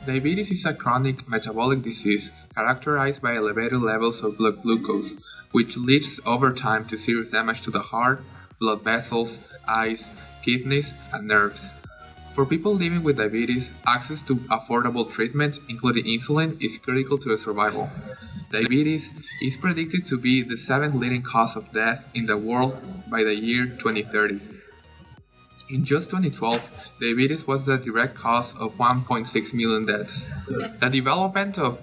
Diabetes is a chronic metabolic disease characterized by elevated levels of blood glucose, which leads over time to serious damage to the heart, blood vessels, eyes, kidneys, and nerves. For people living with diabetes, access to affordable treatments, including insulin, is critical to their survival. Diabetes is predicted to be the seventh leading cause of death in the world by the year 2030. In just 2012, diabetes was the direct cause of 1.6 million deaths. The development of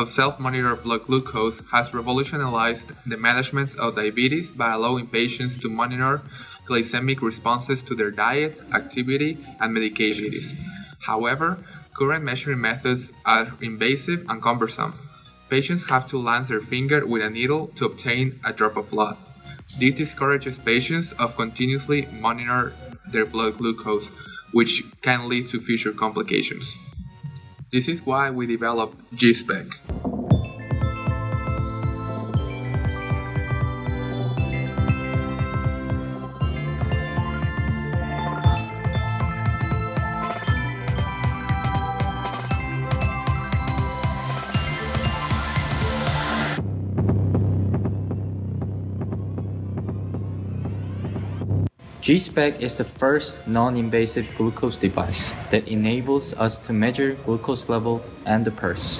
self-monitored blood glucose has revolutionized the management of diabetes by allowing patients to monitor glycemic responses to their diet, activity, and medications. However, current measuring methods are invasive and cumbersome. Patients have to lance their finger with a needle to obtain a drop of blood. This discourages patients of continuously monitor their blood glucose, which can lead to future complications. This is why we developed Gspec. Gspec is the first non-invasive glucose device that enables us to measure glucose level and the pulse.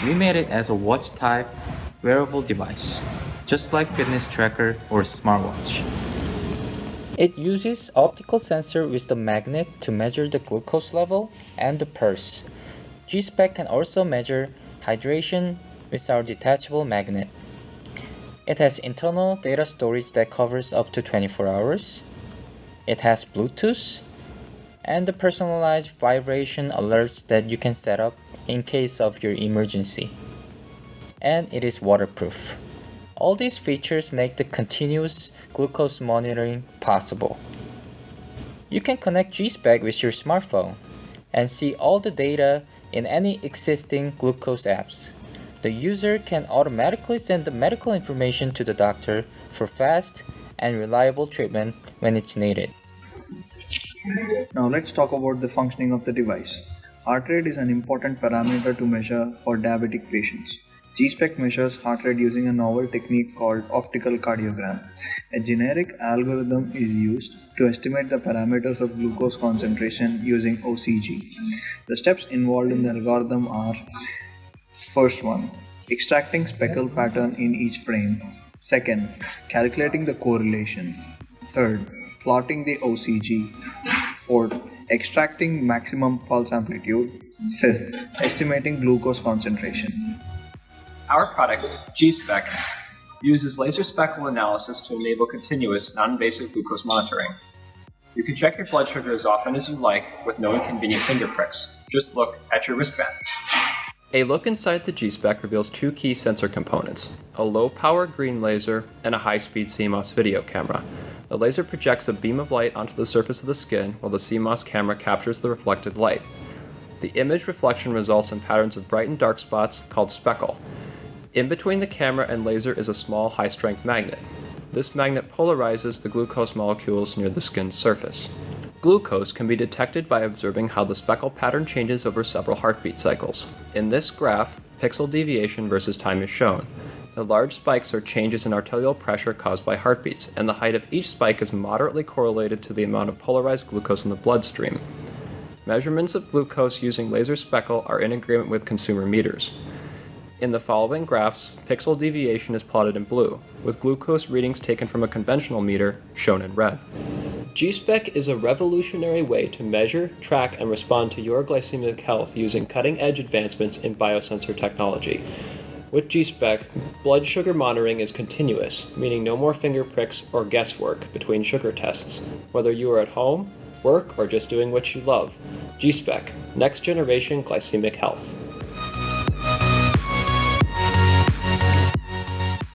We made it as a watch-type wearable device, just like fitness tracker or smartwatch. It uses optical sensor with the magnet to measure the glucose level and the pulse. Gspec can also measure hydration with our detachable magnet. It has internal data storage that covers up to 24 hours. It has Bluetooth and the personalized vibration alerts that you can set up in case of your emergency. And it is waterproof. All these features make the continuous glucose monitoring possible. You can connect Gspec with your smartphone and see all the data in any existing glucose apps. The user can automatically send the medical information to the doctor for fast and reliable treatment when it's needed. Now let's talk about the functioning of the device. Heart rate is an important parameter to measure for diabetic patients. Gspec measures heart rate using a novel technique called optical cardiogram. A generic algorithm is used to estimate the parameters of glucose concentration using OCG. The steps involved in the algorithm are: first one, extracting speckle pattern in each frame. Second, calculating the correlation. Third, plotting the OCG. Fourth, extracting maximum pulse amplitude. Fifth, estimating glucose concentration. Our product, Gspec, uses laser speckle analysis to enable continuous, non-invasive glucose monitoring. You can check your blood sugar as often as you like with no inconvenient finger pricks. Just look at your wristband. A look inside the Gspec reveals two key sensor components, a low-power green laser and a high-speed CMOS video camera. The laser projects a beam of light onto the surface of the skin while the CMOS camera captures the reflected light. The image reflection results in patterns of bright and dark spots called speckle. In between the camera and laser is a small high-strength magnet. This magnet polarizes the glucose molecules near the skin's surface. Glucose can be detected by observing how the speckle pattern changes over several heartbeat cycles. In this graph, pixel deviation versus time is shown. The large spikes are changes in arterial pressure caused by heartbeats, and the height of each spike is moderately correlated to the amount of polarized glucose in the bloodstream. Measurements of glucose using laser speckle are in agreement with consumer meters. In the following graphs, pixel deviation is plotted in blue, with glucose readings taken from a conventional meter shown in red. Gspec is a revolutionary way to measure, track, and respond to your glycemic health using cutting-edge advancements in biosensor technology. With Gspec, blood sugar monitoring is continuous, meaning no more finger pricks or guesswork between sugar tests. Whether you are at home, work, or just doing what you love. Gspec, next generation glycemic health.